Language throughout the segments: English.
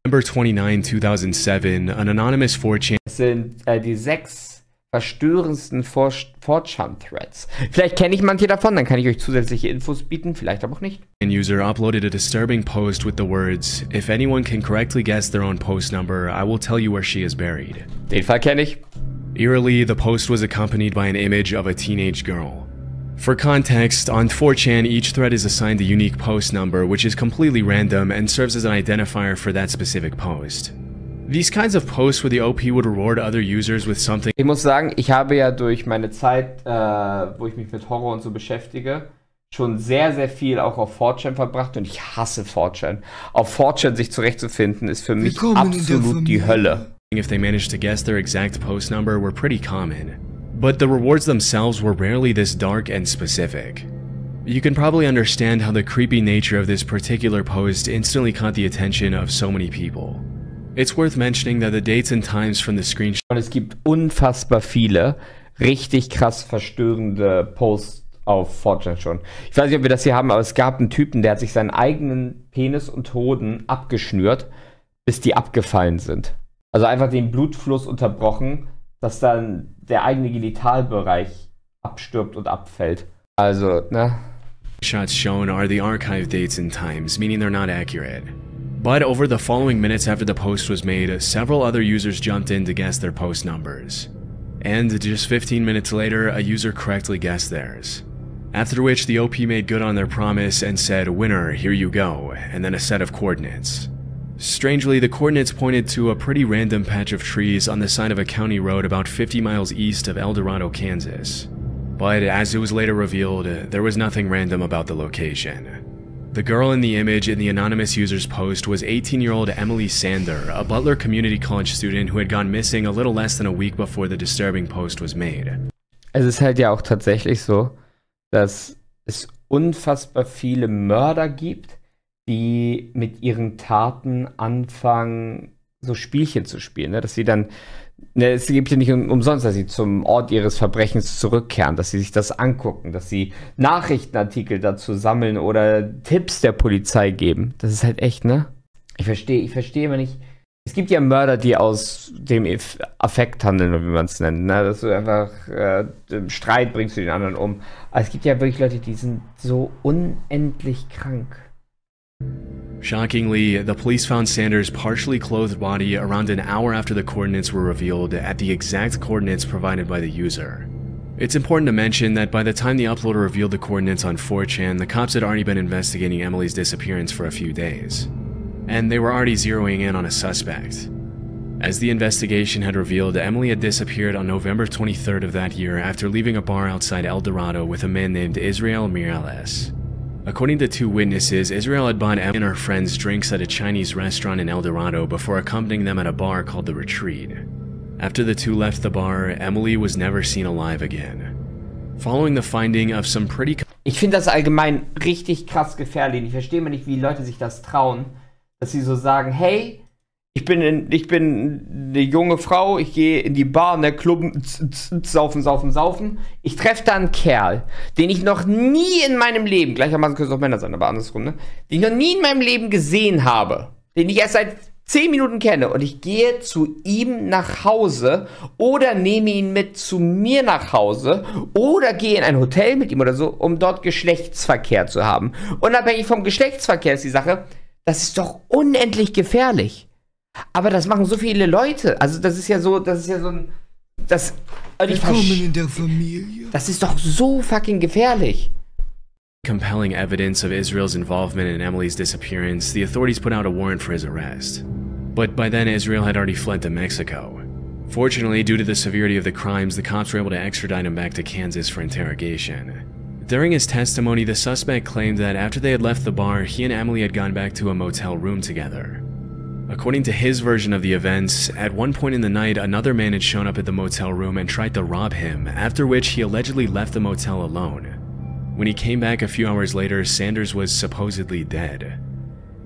November 29, 2007, an anonymous 4chan. Das sind die 6 verstörendsten 4chan-Threads. Vielleicht kenne ich manche davon, dann kann ich euch zusätzliche Infos bieten, vielleicht aber auch nicht. User uploaded a disturbing post with the words, "If anyone can correctly guess their own post number, I will tell you where she is buried." Den Fall kenne ich. Eerily, the post was accompanied by an image of a teenage girl. For context, on 4chan, each thread is assigned a unique post number, which is completely random and serves as an identifier for that specific post. These kinds of posts where the OP would reward other users with something. Ich muss sagen, ich habe ja durch meine Zeit, wo ich mich mit Horror und so beschäftige, schon sehr, sehr viel auch auf 4chan verbracht und ich hasse 4chan. Auf 4chan sich zurechtzufinden, ist für mich absolut die Hölle. If they managed to guess their exact post number were pretty common. But the rewards themselves were rarely this dark and specific. You can probably understand how the creepy nature of this particular post instantly caught the attention of so many people. It's worth mentioning that the dates and times from the screenshot. Und es gibt unfassbar viele richtig krass verstörende Posts auf 4chan schon. Ich weiß nicht, ob wir das hier haben, aber es gab einen Typen, der hat sich seinen eigenen Penis und Hoden abgeschnürt, bis die abgefallen sind. Also einfach den Blutfluss unterbrochen, dass dann der eigene Genitalbereich abstirbt und abfällt. Also, ne? Shots shown are the archive dates and times, meaning they're not accurate. But over the following minutes after the post was made, several other users jumped in to guess their post numbers. And just 15 minutes later, a user correctly guessed theirs. After which, the OP made good on their promise and said, "Winner, here you go," and then a set of coordinates. Strangely, the coordinates pointed to a pretty random patch of trees on the side of a county road about 50 miles east of El Dorado, Kansas. But as it was later revealed, there was nothing random about the location. The girl in the image in the anonymous user's post was 18-year-old Emily Sander, a Butler Community College student who had gone missing a little less than a week before the disturbing post was made. Es ist halt ja auch tatsächlich so, dass es unfassbar viele Mörder gibt, die mit ihren Taten anfangen, so Spielchen zu spielen, ne? Dass sie dann, ne, es gibt ja nicht umsonst, dass sie zum Ort ihres Verbrechens zurückkehren, dass sie sich das angucken, dass sie Nachrichtenartikel dazu sammeln oder Tipps der Polizei geben. Das ist halt echt, ne? Ich verstehe immer nicht. Es gibt ja Mörder, die aus dem Affekt handeln, wie man es nennt, ne? Dass du einfach im Streit bringst du den anderen um. Aber es gibt ja wirklich Leute, die sind so unendlich krank. Shockingly, the police found Sanders' partially clothed body around an hour after the coordinates were revealed at the exact coordinates provided by the user. It's important to mention that by the time the uploader revealed the coordinates on 4chan, the cops had already been investigating Emily's disappearance for a few days, and they were already zeroing in on a suspect. As the investigation had revealed, Emily had disappeared on November 23rd of that year after leaving a bar outside El Dorado with a man named Israel Mirales. According to 2 witnesses, Israel had bought Emily and her friends drinks at a Chinese restaurant in El Dorado before accompanying them at a bar called The Retreat. After the 2 left the bar, Emily was never seen alive again. Following the finding of some pretty... Ich finde das allgemein richtig krass gefährlich. Ich verstehe mal nicht, wie Leute sich das trauen, dass sie so sagen, hey, ich bin eine junge Frau, ich gehe in die Bar, in der Club, saufen. Ich treffe da einen Kerl, den ich noch nie in meinem Leben, gleichermaßen können es auch Männer sein, aber andersrum, ne? Den ich noch nie in meinem Leben gesehen habe, den ich erst seit 10 Minuten kenne und ich gehe zu ihm nach Hause oder nehme ihn mit zu mir nach Hause oder gehe in ein Hotel mit ihm oder so, um dort Geschlechtsverkehr zu haben. Unabhängig vom Geschlechtsverkehr ist die Sache, das ist doch unendlich gefährlich. Aber das machen so viele Leute. Also das ist ja so ein... Willkommen in der Familie. Das ist doch so fucking gefährlich. Compelling evidence of Israel's involvement in Emily's disappearance, the authorities put out a warrant for his arrest. But by then, Israel had already fled to Mexico. Fortunately, due to the severity of the crimes, the cops were able to extradite him back to Kansas for interrogation. During his testimony, the suspect claimed that after they had left the bar, he and Emily had gone back to a motel room together. According to his version of the events, at one point in the night, another man had shown up at the motel room and tried to rob him, after which he allegedly left the motel alone. When he came back a few hours later, Sanders was supposedly dead.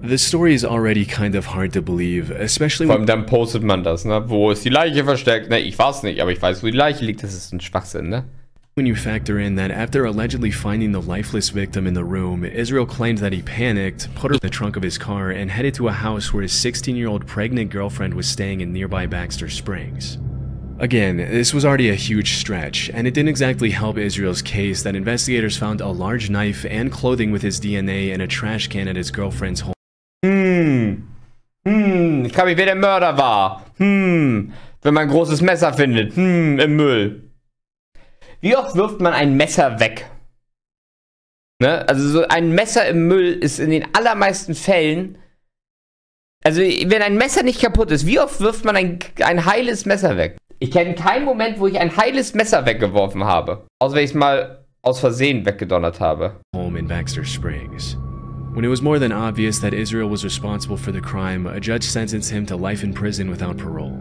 The story is already kind of hard to believe, especially when... Vor allem dann postet man das, ne? Wo ist die Leiche versteckt? Ne, ich weiß nicht, aber ich weiß, wo die Leiche liegt. Das ist ein Schwachsinn, ne? When you factor in that after allegedly finding the lifeless victim in the room, Israel claimed that he panicked, put her in the trunk of his car, and headed to a house where his 16-year-old pregnant girlfriend was staying in nearby Baxter Springs. Again, this was already a huge stretch, and it didn't exactly help Israel's case that investigators found a large knife and clothing with his DNA in a trash can at his girlfriend's home. Ich frage mich, wer der Mörder war. Wenn man ein großes Messer findet. Im Müll. Wie oft wirft man ein Messer weg? Ne? Also so ein Messer im Müll ist in den allermeisten Fällen... Also wenn ein Messer nicht kaputt ist, wie oft wirft man ein heiles Messer weg? Ich kenne keinen Moment, wo ich ein heiles Messer weggeworfen habe. Außer wenn ich es mal aus Versehen weggedonnert habe. Home in Baxter Springs. When it was more than obvious that Israel was responsible for the crime, a judge sentenced him to life in prison without parole.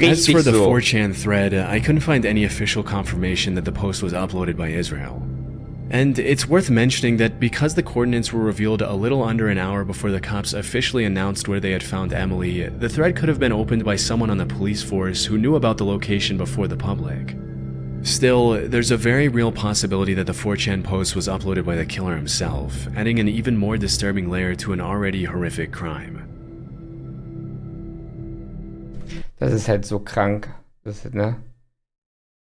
As for the 4chan thread, I couldn't find any official confirmation that the post was uploaded by Israel. And it's worth mentioning that because the coordinates were revealed a little under an hour before the cops officially announced where they had found Emily, the thread could have been opened by someone on the police force who knew about the location before the public. Still, there's a very real possibility that the 4chan post was uploaded by the killer himself, adding an even more disturbing layer to an already horrific crime. Das ist halt so krank. Das ist, ne?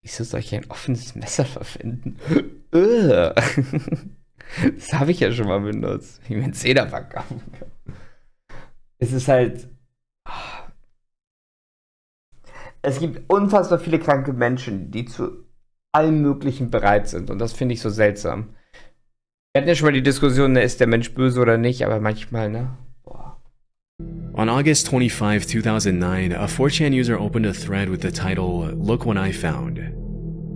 Wieso soll ich ein offenes Messer verwenden? Das habe ich ja schon mal benutzt. Wie man Zähne verkaufen kann. Es ist halt... Es gibt unfassbar viele kranke Menschen, die zu allem Möglichen bereit sind. Und das finde ich so seltsam. Wir hatten ja schon mal die Diskussion, ne, ist der Mensch böse oder nicht, aber manchmal, ne? On August 25, 2009, a 4chan user opened a thread with the title, "Look What I Found."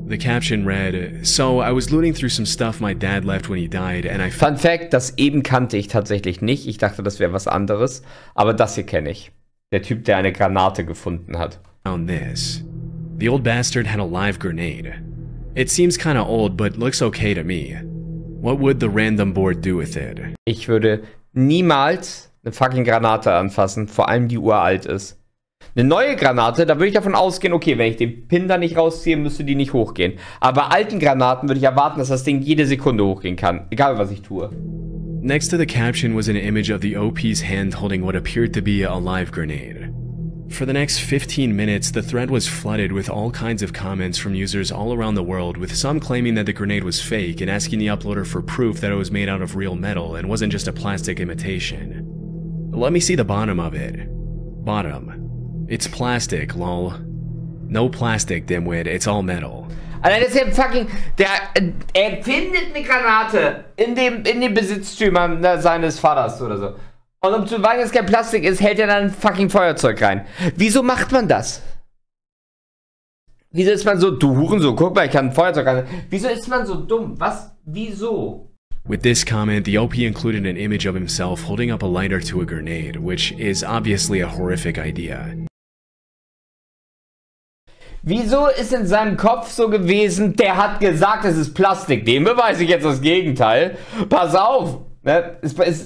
The caption read, "So, I was looting through some stuff my dad left when he died and I..." Fun Fact, das eben kannte ich tatsächlich nicht. Ich dachte, das wäre was anderes. Aber das hier kenne ich. Der Typ, der eine Granate gefunden hat. "Found this. The old bastard had a live grenade. It seems kinda old, but looks okay to me. What would the random board do with it?" Ich würde niemals eine fucking Granate anfassen, vor allem die uralt ist. Eine neue Granate, da würde ich davon ausgehen, okay, wenn ich den Pin da nicht rausziehe, müsste die nicht hochgehen. Aber bei alten Granaten würde ich erwarten, dass das Ding jede Sekunde hochgehen kann, egal was ich tue. Next to the caption was an image of the OP's hand holding what appeared to be a live grenade. For the next 15 minutes, the thread was flooded with all kinds of comments from users all around the world, with some claiming that the grenade was fake and asking the uploader for proof that it was made out of real metal and wasn't just a plastic imitation. Let me see the bottom of it. Bottom. It's plastic, lol. No plastic, dimwit, it's all metal. Alter, das ist ja fucking... Er findet eine Granate in dem Besitztümer seines Vaters oder so. Und um zu beweisen, dass es kein Plastik ist, hält er dann ein fucking Feuerzeug rein. Wieso macht man das? Wieso ist man so... Du Hurensohn, guck mal, ich kann ein Feuerzeug rein. Wieso ist man so dumm? Was? Wieso? With this comment, the OP included an image of himself holding up a lighter to a grenade, which is obviously a horrific idea. Wieso ist in seinem Kopf so gewesen, der hat gesagt, es ist Plastik. Dem beweise ich jetzt das Gegenteil. Pass auf. Ne?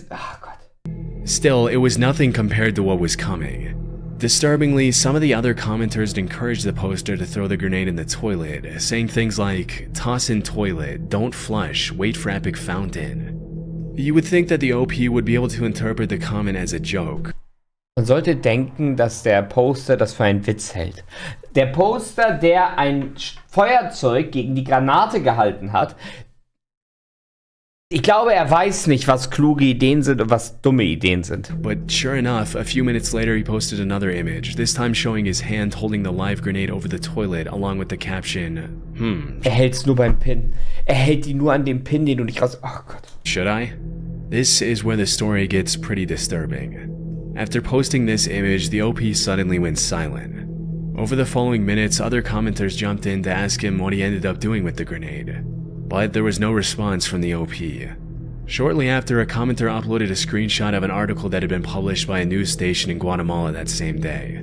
Ach Gott. Still, it was nothing compared to what was coming. Disturbingly, some of the other commenters encouraged the poster to throw the grenade in the toilet, saying things like, "Toss in toilet, don't flush, wait for epic fountain." You would think that the OP would be able to interpret the comment as a joke. Man sollte denken, dass der Poster das für einen Witz hält. Der Poster, der ein Feuerzeug gegen die Granate gehalten hat, ich glaube, er weiß nicht, was kluge Ideen sind und was dumme Ideen sind. But sure enough, a few minutes later he posted another image, this time showing his hand holding the live grenade over the toilet, along with the caption, Er hält's nur beim Pin. Er hält die nur an dem Pin, den du nicht raus... Oh Gott. Should I? This is where the story gets pretty disturbing. After posting this image, the OP suddenly went silent. Over the following minutes, other commenters jumped in to ask him what he ended up doing with the grenade. But there was no response from the OP. Shortly after, a commenter uploaded a screenshot of an article that had been published by a news station in Guatemala that same day.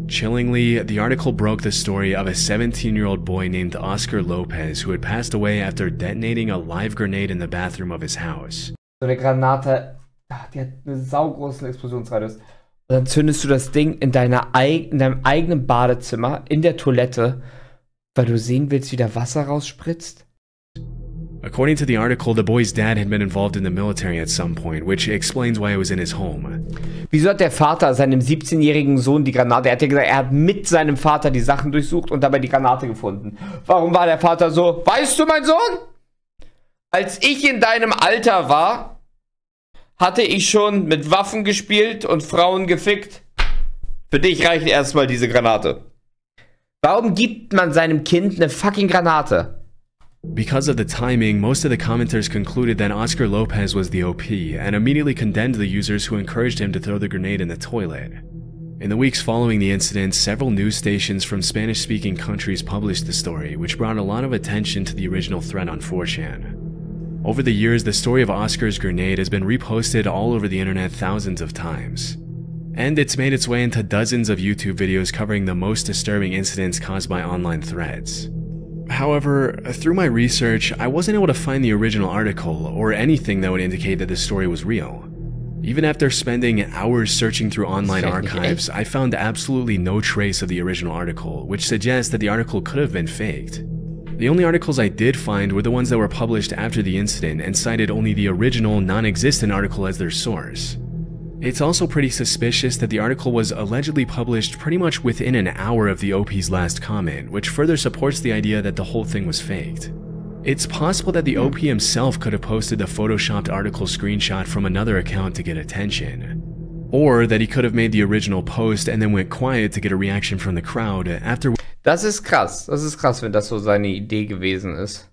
Chillingly, the article broke the story of a 17-year-old boy named Oscar Lopez who had passed away after detonating a live grenade in the bathroom of his house. So eine Granate, die hat einen saugroßen Explosionsradius. Und dann zündest du das Ding in deinem eigenen Badezimmer, in der Toilette, Weil du sehen willst, wie der Wasser rausspritzt? According to the article, the boy's dad had been involved in the military at some point, which explains why it was in his home. Wieso hat der Vater seinem 17-jährigen Sohn die Granate? Er hat ja gesagt, er hat mit seinem Vater die Sachen durchsucht und dabei die Granate gefunden. Warum war der Vater so? Weißt du, mein Sohn? Als ich in deinem Alter war, hatte ich schon mit Waffen gespielt und Frauen gefickt. Für dich reicht erstmal diese Granate. Warum gibt man seinem Kind eine fucking Granate? Because of the timing, most of the commenters concluded that Oscar Lopez was the OP and immediately condemned the users who encouraged him to throw the grenade in the toilet. In the weeks following the incident, several news stations from Spanish-speaking countries published the story, which brought a lot of attention to the original thread on 4chan. Over the years, the story of Oscar's grenade has been reposted all over the internet thousands of times. And it's made its way into dozens of YouTube videos covering the most disturbing incidents caused by online threads. However, through my research, I wasn't able to find the original article or anything that would indicate that the story was real. Even after spending hours searching through online archives, I found absolutely no trace of the original article, which suggests that the article could have been faked. The only articles I did find were the ones that were published after the incident and cited only the original, non-existent article as their source. It's also pretty suspicious that the article was allegedly published pretty much within an hour of the OP's last comment, which further supports the idea that the whole thing was faked. It's possible that the OP himself could have posted the photoshopped article screenshot from another account to get attention. Or that he could have made the original post and then went quiet to get a reaction from the crowd after. Das ist krass, wenn das so seine Idee gewesen ist.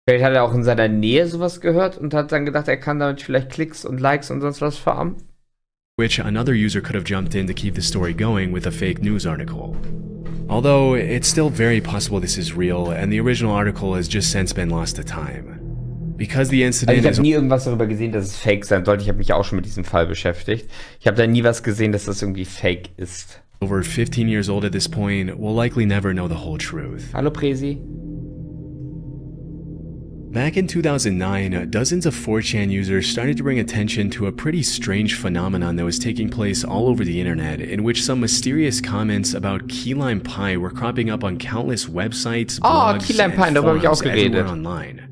Vielleicht hat er auch in seiner Nähe sowas gehört und hat dann gedacht, er kann damit vielleicht Klicks und Likes und sonst was farmen. Which another user could have jumped in to keep the story going with a fake news article. Although, it's still very possible this is real, and the original article has just since been lost to time. Because the incident ich habe nie irgendwas darüber gesehen, dass es fake sein sollte. Ich habe mich auch schon mit diesem Fall beschäftigt. Ich habe da nie was gesehen, dass das irgendwie fake ist. Over 15 years old at this point, we'll likely never know the whole truth. Hallo Presi. Back in 2009, dozens of 4chan users started to bring attention to a pretty strange phenomenon that was taking place all over the internet, in which some mysterious comments about key lime pie were cropping up on countless websites, blogs, and forums everywhere online.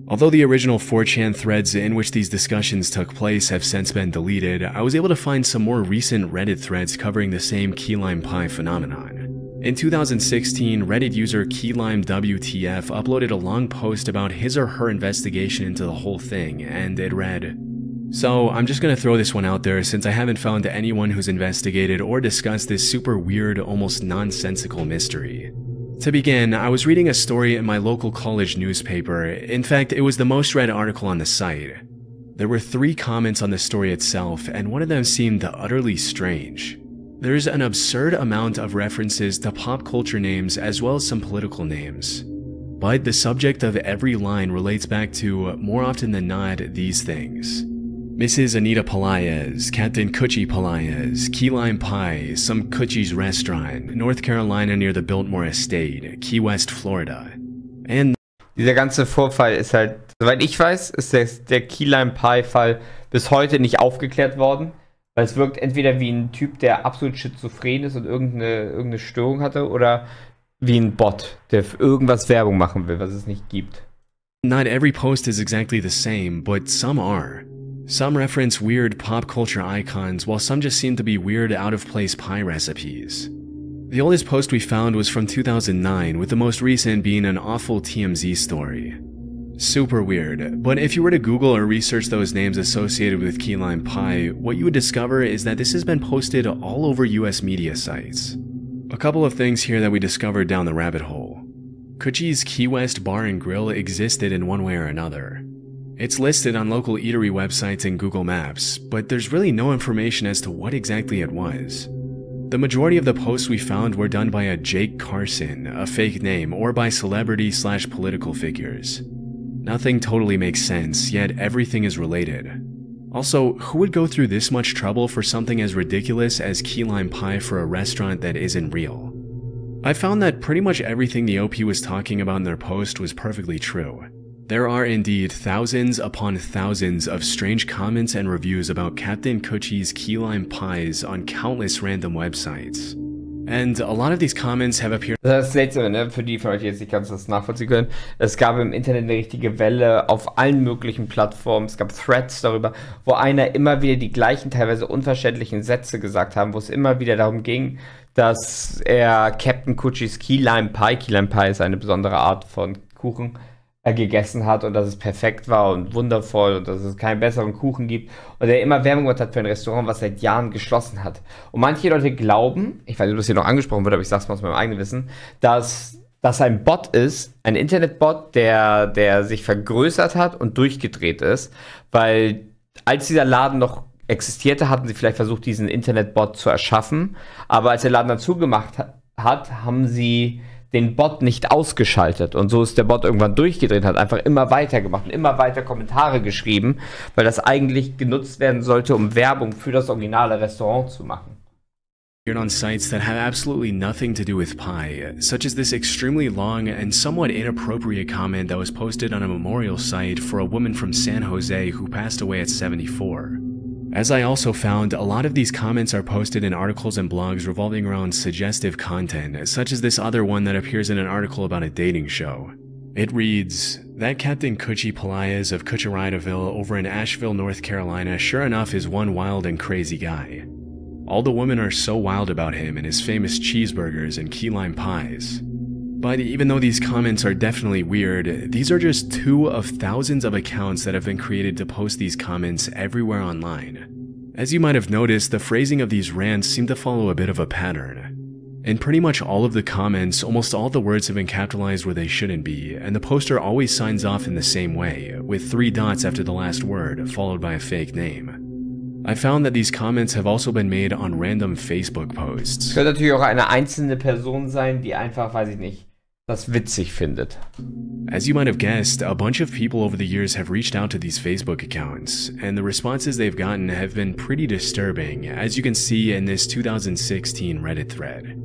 Although the original 4chan threads in which these discussions took place have since been deleted, I was able to find some more recent Reddit threads covering the same key lime pie phenomenon. In 2016, Reddit user KeyLimeWTF uploaded a long post about his or her investigation into the whole thing, and it read, "So, I'm just gonna throw this one out there since I haven't found anyone who's investigated or discussed this super weird, almost nonsensical mystery. To begin, I was reading a story in my local college newspaper. In fact, it was the most read article on the site. There were 3 comments on the story itself, and one of them seemed utterly strange. There's an absurd amount of references to pop culture names as well as some political names. But the subject of every line relates back to, more often than not, these things. Mrs. Anita Pelaez, Captain Coochie Pelaez, Key Lime Pie, some Coochie's restaurant, North Carolina near the Biltmore Estate, Key West, Florida. And dieser ganze Vorfall ist halt, soweit ich weiß, ist der Key Lime Pie Fall bis heute nicht aufgeklärt worden. Weil es wirkt entweder wie ein Typ, der absolut schizophren ist und irgendeine Störung hatte, oder wie ein Bot, der für irgendwas Werbung machen will, was es nicht gibt. Not every post is exactly the same, but some are. Some reference weird pop culture icons, while some just seem to be weird out-of-place pie recipes. The oldest post we found was from 2009, with the most recent being an awful TMZ story. Super weird, but if you were to Google or research those names associated with key lime pie, what you would discover is that this has been posted all over US media sites. A couple of things here that we discovered down the rabbit hole. Coochie's Key West Bar and Grill existed in one way or another. It's listed on local eatery websites and Google Maps, but there's really no information as to what exactly it was. The majority of the posts we found were done by a Jake Carson, a fake name, or by celebrity/political figures. Nothing totally makes sense, yet everything is related. Also, who would go through this much trouble for something as ridiculous as key lime pie for a restaurant that isn't real? I found that pretty much everything the OP was talking about in their post was perfectly true. There are indeed thousands upon thousands of strange comments and reviews about Captain Coochie's key lime pies on countless random websites. And a lot of these comments have appeared. Das ist seltsam, ne? Für die von euch, die jetzt nicht ganz das nachvollziehen können. Es gab im Internet eine richtige Welle auf allen möglichen Plattformen. Es gab Threads darüber, wo einer immer wieder die gleichen, teilweise unverständlichen Sätze gesagt haben, wo es immer wieder darum ging, dass er Captain Coochies Key Lime Pie ist eine besondere Art von Kuchen, gegessen hat und dass es perfekt war und wundervoll und dass es keinen besseren Kuchen gibt und er immer Werbung gemacht hat für ein Restaurant, was seit Jahren geschlossen hat. Und manche Leute glauben, ich weiß nicht, ob das hier noch angesprochen wird, aber ich sag's mal aus meinem eigenen Wissen, dass das ein Bot ist, ein Internetbot, der sich vergrößert hat und durchgedreht ist, weil als dieser Laden noch existierte, hatten sie vielleicht versucht, diesen Internetbot zu erschaffen, aber als der Laden dann zugemacht hat, haben sie den Bot nicht ausgeschaltet. Und so ist der Bot irgendwann durchgedreht, hat einfach immer weiter gemacht und immer weiter Kommentare geschrieben, weil das eigentlich genutzt werden sollte, um Werbung für das originale Restaurant zu machen. On sites that have absolutely nothing to do with pie, such as this extremely long and somewhat inappropriate comment that was posted on a memorial site for a woman from San Jose who passed away at 74. As I also found, a lot of these comments are posted in articles and blogs revolving around suggestive content, such as this other one that appears in an article about a dating show. It reads, "That Captain Coochie Palaez of Cucharidaville over in Asheville, North Carolina sure enough is one wild and crazy guy. All the women are so wild about him and his famous cheeseburgers and key lime pies." But even though these comments are definitely weird, these are just 2 of thousands of accounts that have been created to post these comments everywhere online. As you might have noticed, the phrasing of these rants seem to follow a bit of a pattern. In pretty much all of the comments, almost all the words have been capitalized where they shouldn't be, and the poster always signs off in the same way, with 3 dots after the last word, followed by a fake name. I found that these comments have also been made on random Facebook posts. Es könnte natürlich auch eine einzelne Person sein, die einfach, weiß ich nicht, das witzig findet. As you might have guessed, a bunch of people over the years have reached out to these Facebook accounts, and the responses they've gotten have been pretty disturbing, as you can see in this 2016 Reddit thread.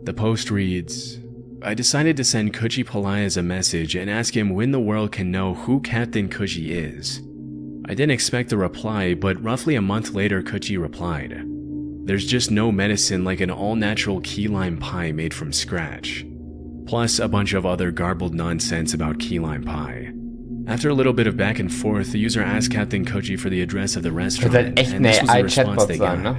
The post reads, "I decided to send Coochie Palaez a message and ask him when the world can know who Captain Coochie is. I didn't expect a reply, but roughly a month later Coochie replied, 'There's just no medicine like an all-natural key lime pie made from scratch.' Plus a bunch of other garbled nonsense about key lime pie. After a little bit of back and forth, the user asked Captain Coochie for the address of the restaurant, and this was the response they got.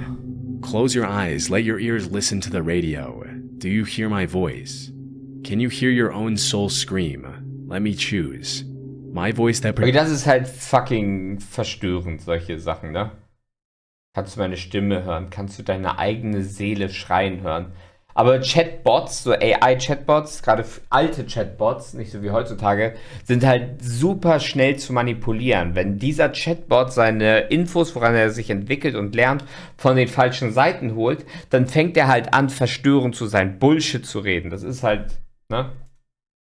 Close your eyes, let your ears listen to the radio. Do you hear my voice? Can you hear your own soul scream? Let me choose. My voice that..." Okay, das ist halt fucking verstörend, solche Sachen, ne? Kannst du meine Stimme hören? Kannst du deine eigene Seele schreien hören? Aber Chatbots, so AI-Chatbots, gerade alte Chatbots, nicht so wie heutzutage, sind halt super schnell zu manipulieren. Wenn dieser Chatbot seine Infos, woran er sich entwickelt und lernt, von den falschen Seiten holt, dann fängt er halt an, verstörend zu sein, Bullshit zu reden. Das ist halt, ne?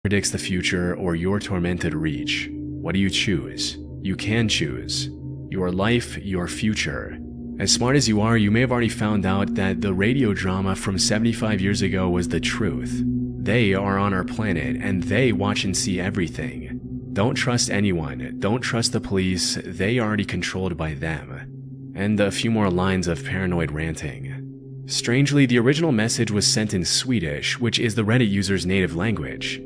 Predicts the future or your tormented reach. What do you choose? You can choose. Your life, your future. As smart as you are, you may have already found out that the radio drama from 75 years ago was the truth. They are on our planet, and they watch and see everything. Don't trust anyone. Don't trust the police. They are already controlled by them. And a few more lines of paranoid ranting. Strangely, the original message was sent in Swedish, which is the Reddit user's native language.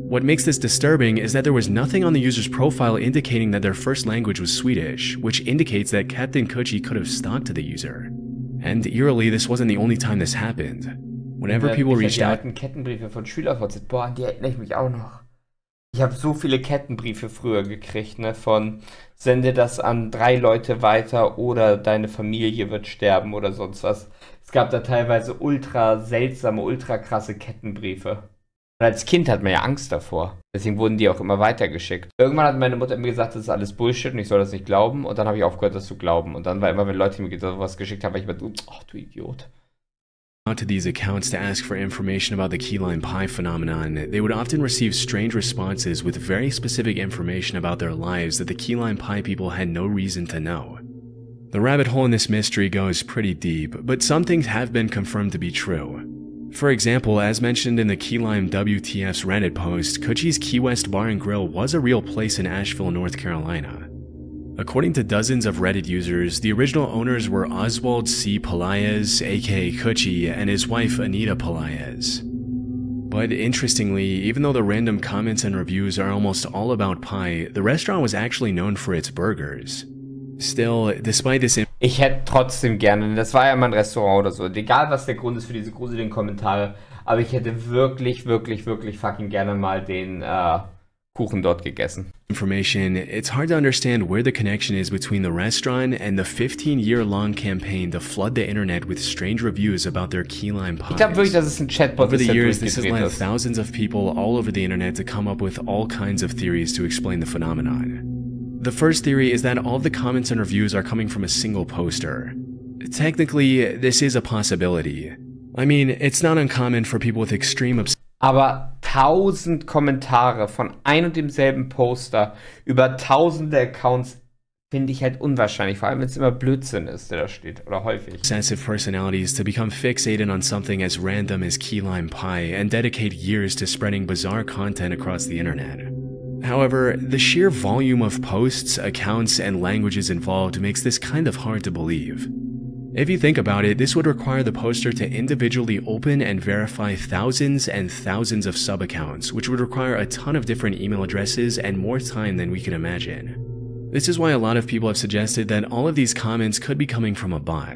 What makes this disturbing is that there was nothing on the user's profile indicating that their first language was Swedish, which indicates that Captain Coochie could have stalked the user. And eerily, this wasn't the only time this happened. Whenever people reached out... Die alten Kettenbriefe von SchülerVZ, boah, an die erinnere ich mich auch noch. Ich habe so viele Kettenbriefe früher gekriegt, ne, von sende das an 3 Leute weiter oder deine Familie wird sterben oder sonst was. Es gab da teilweise ultra seltsame, ultra krasse Kettenbriefe. Und als Kind hat man ja Angst davor. Deswegen wurden die auch immer weitergeschickt. Irgendwann hat meine Mutter mir gesagt, das ist alles Bullshit und ich soll das nicht glauben. Und dann habe ich aufgehört, das zu glauben. Und dann war immer, wenn Leute mir sowas geschickt haben, war ich immer so, ach du Idiot. To these accounts to ask for information about the key lime pie phenomenon, they would often receive strange responses with very specific information about their lives that the key lime pie people had no reason to know. The rabbit hole in this mystery goes pretty deep, but some things have been confirmed to be true. For example, as mentioned in the Key Lime WTF's Reddit post, Coochie's Key West Bar and Grill was a real place in Asheville, North Carolina. According to dozens of Reddit users, the original owners were Oswald C. Pelaez, aka Coochie, and his wife Anita Pelaez. But interestingly, even though the random comments and reviews are almost all about pie, the restaurant was actually known for its burgers. Still, despite this... Ich hätte trotzdem gerne, das war ja mein Restaurant oder so, egal was der Grund ist für diese gruseligen Kommentare, aber ich hätte wirklich fucking gerne mal den Kuchen dort gegessen. Information, it's hard to understand where the connection is between the restaurant and the 15-year-long campaign to flood the internet with strange reviews about their key lime pies. Ich glaube wirklich, dass es ein Chatbot Over ist, the der years, this has durchgedreht led ist. thousands of people all over the internet to come up with all kinds of theories to explain the phenomenon. The first theory is that all the comments and reviews are coming from a single poster. Technically, this is a possibility. I mean, it's not uncommon for people with extreme Aber 1000 Kommentare von ein und demselben Poster über tausende Accounts finde ich halt unwahrscheinlich, vor allem wenn es immer Blödsinn ist, der da steht, oder häufig. obsessive personalities to become fixated on something as random as key lime pie and dedicate years to spreading bizarre content across the internet. However, the sheer volume of posts, accounts, and languages involved makes this kind of hard to believe. If you think about it, this would require the poster to individually open and verify thousands and thousands of sub-accounts, which would require a ton of different email addresses and more time than we can imagine. This is why a lot of people have suggested that all of these comments could be coming from a bot.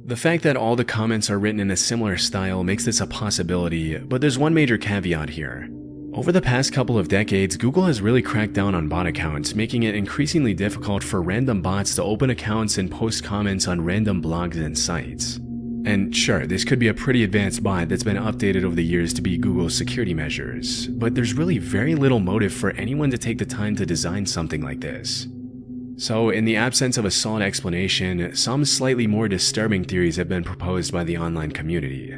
The fact that all the comments are written in a similar style makes this a possibility, but there's one major caveat here. Over the past couple of decades, Google has really cracked down on bot accounts, making it increasingly difficult for random bots to open accounts and post comments on random blogs and sites. And sure, this could be a pretty advanced bot that's been updated over the years to beat Google's security measures, but there's really very little motive for anyone to take the time to design something like this. So, in the absence of a solid explanation, some slightly more disturbing theories have been proposed by the online community.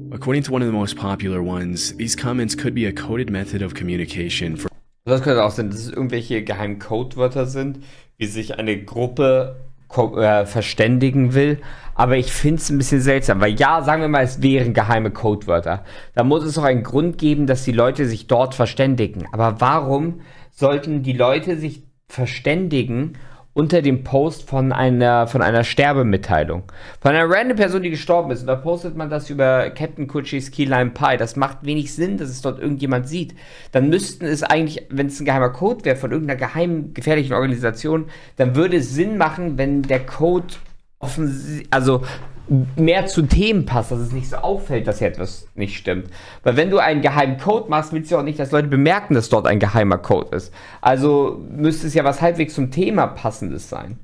According to one of the most popular ones, these comments could be a coded method of communication for... Das könnte auch sein, dass es irgendwelche geheimen Codewörter sind, wie sich eine Gruppe verständigen will. Aber ich finde es ein bisschen seltsam, weil ja, sagen wir mal, es wären geheime Codewörter. Da muss es doch einen Grund geben, dass die Leute sich dort verständigen. Aber warum sollten die Leute sich verständigen unter dem Post von einer Sterbemitteilung? Von einer random Person, die gestorben ist. Und da postet man das über Captain Coochies Key Lime Pie. Das macht wenig Sinn, dass es dort irgendjemand sieht. Dann müssten es eigentlich, wenn es ein geheimer Code wäre von irgendeiner geheimen, gefährlichen Organisation, dann würde es Sinn machen, wenn der Code also mehr zu Themen passt, dass es nicht so auffällt, dass hier etwas nicht stimmt. Weil wenn du einen geheimen Code machst, willst du auch nicht, dass Leute bemerken, dass dort ein geheimer Code ist. Also müsste es ja was halbwegs zum Thema Passendes sein.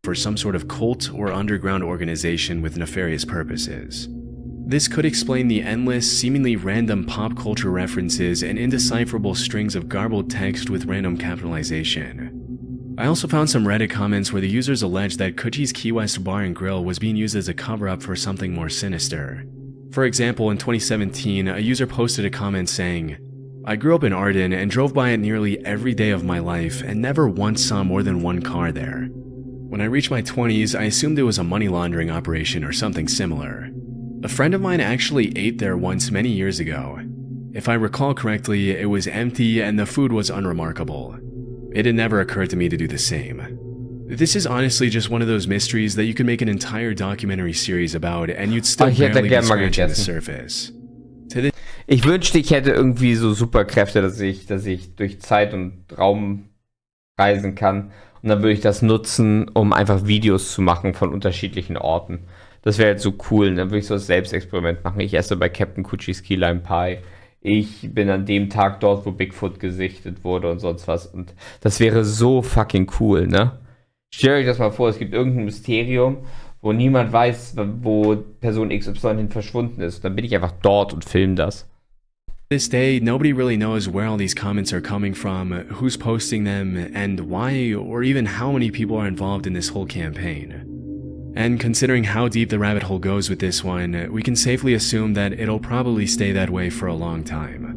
For some sort of cult or underground organization with nefarious purposes. This could explain the endless, seemingly random pop culture references and indecipherable strings of garbled text with random capitalization. I also found some Reddit comments where the users alleged that Coochie's Key West Bar and Grill was being used as a cover-up for something more sinister. For example, in 2017, a user posted a comment saying, "I grew up in Arden and drove by it nearly every day of my life and never once saw more than one car there. When I reached my 20s, I assumed it was a money laundering operation or something similar. A friend of mine actually ate there once many years ago. If I recall correctly, it was empty and the food was unremarkable. It had never occurred to me to do the same." This is honestly just one of those mysteries that you could make an entire documentary series about and you'd still barely be scratching the surface. Ich wünschte, ich hätte irgendwie so Superkräfte, dass ich durch Zeit und Raum reisen kann. Und dann würde ich das nutzen, um einfach Videos zu machen von unterschiedlichen Orten. Das wäre jetzt so cool. Dann würde ich so ein Selbstexperiment machen. Ich esse bei Captain Coochie's Key Lime Pie. Ich bin an dem Tag dort, wo Bigfoot gesichtet wurde und sonst was. Und das wäre so fucking cool, ne? Stellt euch das mal vor, es gibt irgendein Mysterium, wo niemand weiß, wo Person XY hin verschwunden ist. Dann bin ich einfach dort und filme das. This day, nobody really knows where all these comments are coming from, who's posting them, and why or even how many people are involved in this whole campaign. And considering how deep the rabbit hole goes with this one, we can safely assume that it'll probably stay that way for a long time.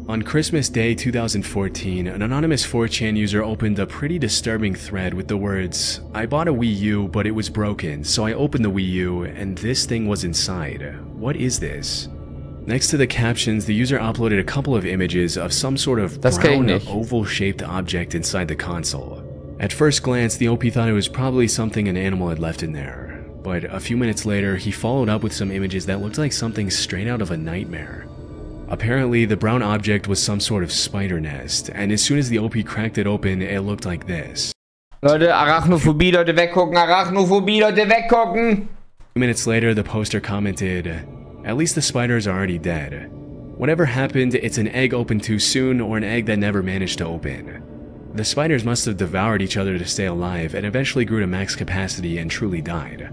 On Christmas Day 2014, an anonymous 4chan user opened a pretty disturbing thread with the words, "I bought a Wii U, but it was broken, so I opened the Wii U, and this thing was inside. What is this?" Next to the captions, the user uploaded a couple of images of some sort of brown, oval-shaped object inside the console. At first glance, the OP thought it was probably something an animal had left in there, but a few minutes later, he followed up with some images that looked like something straight out of a nightmare. Apparently, the brown object was some sort of spider nest, and as soon as the OP cracked it open, it looked like this. Leute, Arachnophobie, Leute, weggucken, Arachnophobie, Leute, weggucken! 2 minutes later, the poster commented, "At least the spiders are already dead. Whatever happened, it's an egg opened too soon or an egg that never managed to open. The spiders must have devoured each other to stay alive and eventually grew to max capacity and truly died.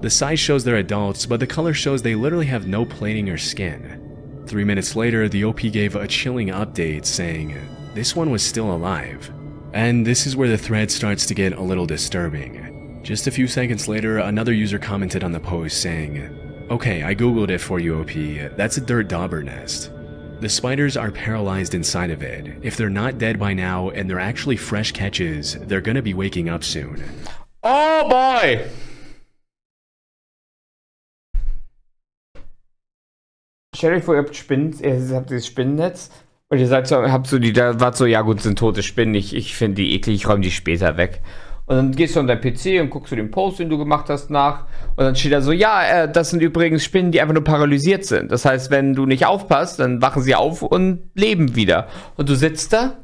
The size shows they're adults, but the color shows they literally have no plating or skin." 3 minutes later, the OP gave a chilling update saying, "This one was still alive." And this is where the thread starts to get a little disturbing. Just a few seconds later, another user commented on the post saying, "Okay, I googled it for you, OP. That's a dirt dauber nest. The spiders are paralyzed inside of it. If they're not dead by now and they're actually fresh catches, they're gonna be waking up soon." Oh boy! Stellt euch vor, ihr habt dieses Spinnennetz und ihr seid so, habt so die, da wart so, ja gut, sind tote Spinnen, ich finde die eklig, ich räume die später weg. Und dann gehst du an dein PC und guckst du den Post, den du gemacht hast, nach. Und dann steht da so, ja, das sind übrigens Spinnen, die einfach nur paralysiert sind. Das heißt, wenn du nicht aufpasst, dann wachen sie auf und leben wieder. Und du sitzt da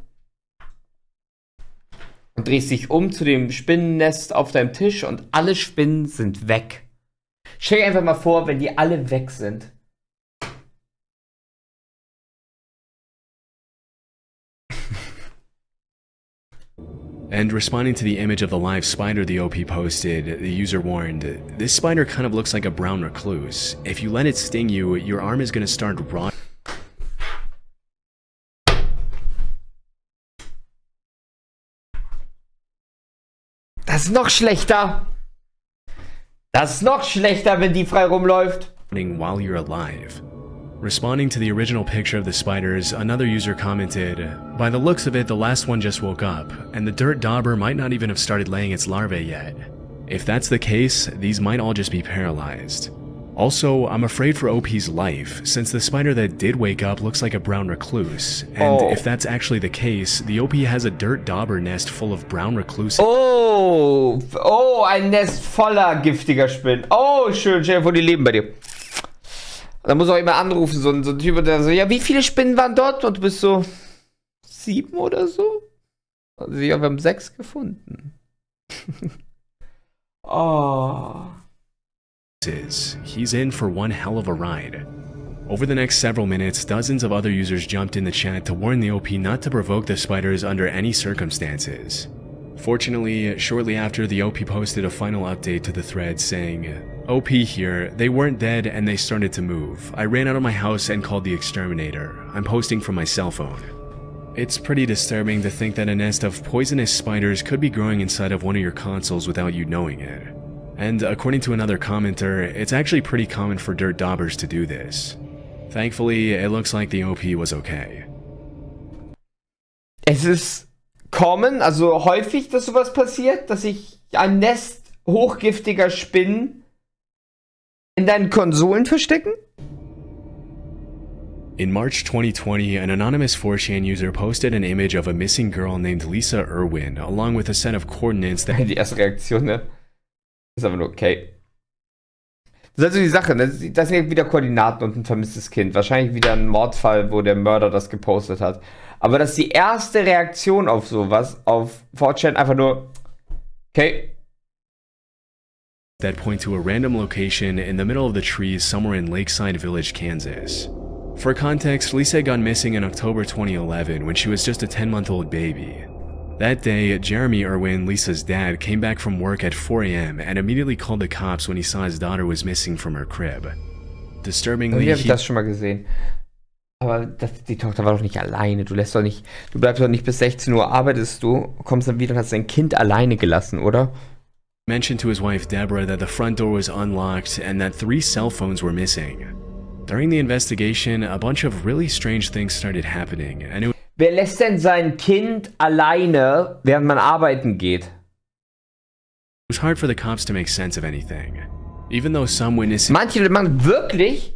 und drehst dich um zu dem Spinnennest auf deinem Tisch und alle Spinnen sind weg. Stell dir einfach mal vor, wenn die alle weg sind. And responding to the image of the live spider the OP posted, the user warned, "This spider kind of looks like a brown recluse. If you let it sting you, your arm is gonna start rotting." Das ist noch schlechter. Das ist noch schlechter, wenn die frei rumläuft. While you're alive. Responding to the original picture of the spiders, another user commented, "By the looks of it, the last one just woke up, and the dirt dauber might not even have started laying its larvae yet. If that's the case, these might all just be paralyzed. Also, I'm afraid for OP's life, since the spider that did wake up looks like a brown recluse, and if that's actually the case, the OP has a dirt dauber nest full of brown recluses." Oh, ein Nest voller giftiger Spinnen. Oh, schön, stell dir vor, die leben bei dir. Da muss auch immer anrufen, so ein Typ, der so, ja, wie viele Spinnen waren dort? Und du bist so, 7 oder so? Also, ja, wir haben 6 gefunden. Oh. He's in for one hell of a ride. Over the next several minutes, dozens of other users jumped in the chat to warn the OP not to provoke the spiders under any circumstances. Fortunately, shortly after, the OP posted a final update to the thread saying, "OP here, they weren't dead and they started to move. I ran out of my house and called the exterminator. I'm posting from my cell phone." It's pretty disturbing to think that a nest of poisonous spiders could be growing inside of one of your consoles without you knowing it. And according to another commenter, it's actually pretty common for dirt daubers to do this. Thankfully, it looks like the OP was okay. Es ist common, also häufig, dass sowas passiert, dass sich ein Nest hochgiftiger Spinnen in deinen Konsolen verstecken? In March 2020, an anonymous 4chan user posted an image of a missing girl named Lisa Irwin, along with a set of coordinates that... Die erste Reaktion, ne? Ist aber nur okay. Das ist also die Sache, ne? Das sind wieder Koordinaten und ein vermisstes Kind. Wahrscheinlich wieder ein Mordfall, wo der Mörder das gepostet hat. Aber das ist die erste Reaktion auf sowas, auf 4chan, einfach nur, okay. That point to a random location in the middle of the trees somewhere in Lakeside Village, Kansas. For context, Lisa got missing in October 2011 when she was just a 10-month-old baby. That day, Jeremy Irwin, Lisa's dad, came back from work at 4 a.m. and immediately called the cops when he saw his daughter was missing from her crib. Disturbingly, Wie habe ich das schon mal gesehen? Aber die Tochter war doch nicht alleine. Du bleibst doch nicht bis 16 Uhr arbeitest du, kommst dann wieder und hast dein Kind alleine gelassen, oder? Mentioned to his wife Deborah that the front door was unlocked and that 3 cell phones were missing. During the investigation, a bunch of really strange things started happening, and it Wer lässt denn sein Kind alleine, während man arbeiten geht? was hard for the cops to make sense of anything. Even though some witnesses... Manche machen wirklich...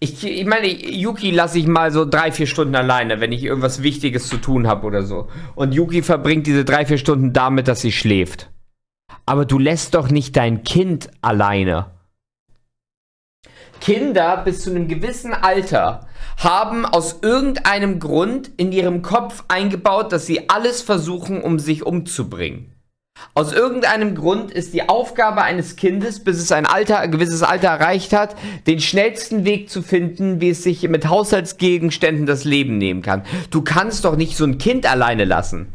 Ich meine, Yuki lasse ich mal so 3-4 Stunden alleine, wenn ich irgendwas Wichtiges zu tun habe oder so. Und Yuki verbringt diese 3-4 Stunden damit, dass sie schläft. Aber du lässt doch nicht dein Kind alleine. Kinder bis zu einem gewissen Alter haben aus irgendeinem Grund in ihrem Kopf eingebaut, dass sie alles versuchen, um sich umzubringen. Aus irgendeinem Grund ist die Aufgabe eines Kindes, bis es ein gewisses Alter erreicht hat, den schnellsten Weg zu finden, wie es sich mit Haushaltsgegenständen das Leben nehmen kann. Du kannst doch nicht so ein Kind alleine lassen.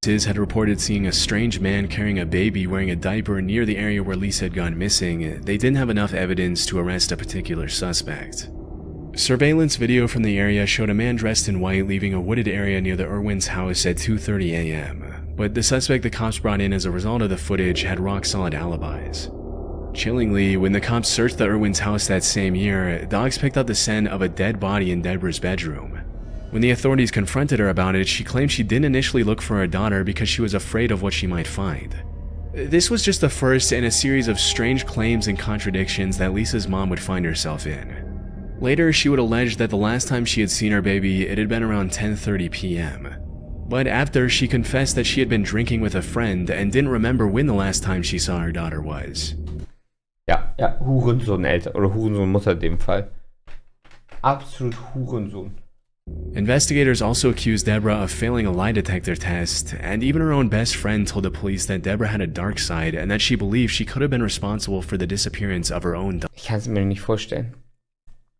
Had reported seeing a strange man carrying a baby wearing a diaper near the area where Lisa had gone missing. They didn't have enough evidence to arrest a particular suspect. Surveillance video from the area showed a man dressed in white leaving a wooded area near the Irwins' house at 2:30 a.m. But the suspect the cops brought in as a result of the footage had rock-solid alibis. Chillingly, when the cops searched the Irwins' house that same year, dogs picked up the scent of a dead body in Deborah's bedroom. When the authorities confronted her about it, she claimed she didn't initially look for her daughter because she was afraid of what she might find. This was just the first in a series of strange claims and contradictions that Lisa's mom would find herself in. Later, she would allege that the last time she had seen her baby, it had been around 10:30 p.m. But after, she confessed that she had been drinking with a friend and didn't remember when the last time she saw her daughter was. Ja, Hurensohn-Eltern oder Hurensohn-Mutter in dem Fall. Absolut Hurensohn. Investigators also accused Deborah of failing a lie detector test, and even her own best friend told the police that Deborah had a dark side and that she believed she could have been responsible for the disappearance of her own daughter. Ich kann es mir nicht vorstellen.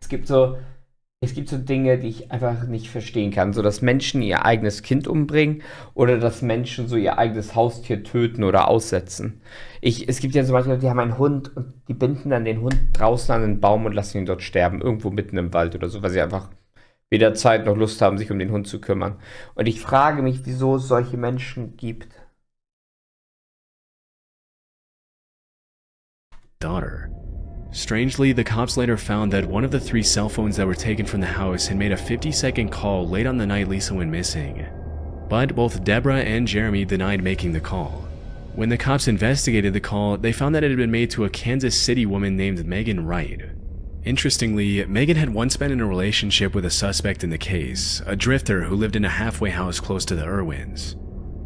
Es gibt so Dinge, die ich einfach nicht verstehen kann. So, dass Menschen ihr eigenes Kind umbringen oder dass Menschen so ihr eigenes Haustier töten oder aussetzen. Es gibt ja zum Beispiel, die haben einen Hund und die binden dann den Hund draußen an einen Baum und lassen ihn dort sterben, irgendwo mitten im Wald oder so, weil sie einfach weder Zeit noch Lust haben, sich um den Hund zu kümmern. Und ich frage mich, wieso es solche Menschen gibt. Daughter. Strangely, the cops later found that one of the 3 cell phones that were taken from the house had made a 50-second call late on the night Lisa went missing. But both Deborah and Jeremy denied making the call. When the cops investigated the call, they found that it had been made to a Kansas City woman named Megan Wright. Interestingly, Megan had once been in a relationship with a suspect in the case, a drifter who lived in a halfway house close to the Irwins.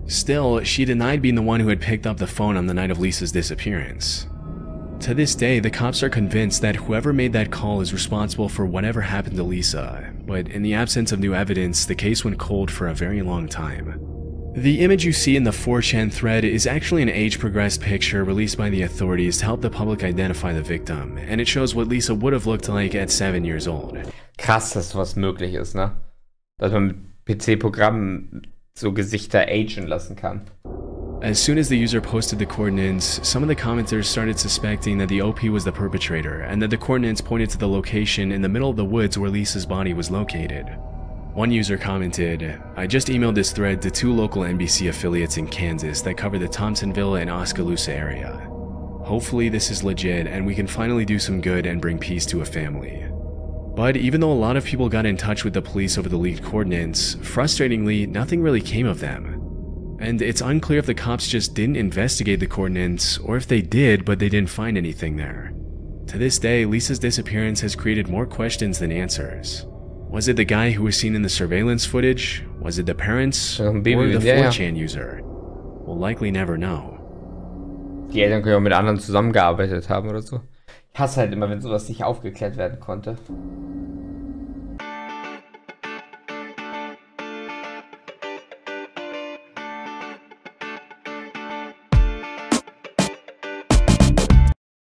Still, she denied being the one who had picked up the phone on the night of Lisa's disappearance. To this day, the cops are convinced that whoever made that call is responsible for whatever happened to Lisa, but in the absence of new evidence, the case went cold for a very long time. The image you see in the 4chan thread is actually an age-progressed picture released by the authorities to help the public identify the victim, and it shows what Lisa would have looked like at 7 years old. Krass, dass sowas möglich ist, ne? Dass man mit PC-Programmen so Gesichter agen lassen kann. As soon as the user posted the coordinates, some of the commenters started suspecting that the OP was the perpetrator, and that the coordinates pointed to the location in the middle of the woods where Lisa's body was located. One user commented, "I just emailed this thread to 2 local NBC affiliates in Kansas that cover the Thompsonville and Oskaloosa area. Hopefully this is legit and we can finally do some good and bring peace to a family." But even though a lot of people got in touch with the police over the leaked coordinates, frustratingly, nothing really came of them. And it's unclear if the cops just didn't investigate the coordinates, or if they did but they didn't find anything there. To this day, Lisa's disappearance has created more questions than answers. Was it the guy who was seen in the surveillance footage? Was it the parents? Or the 4chan user? We'll likely never know. Die Eltern können auch mit anderen zusammengearbeitet haben oder so. Ich hasse halt immer, wenn sowas nicht aufgeklärt werden konnte.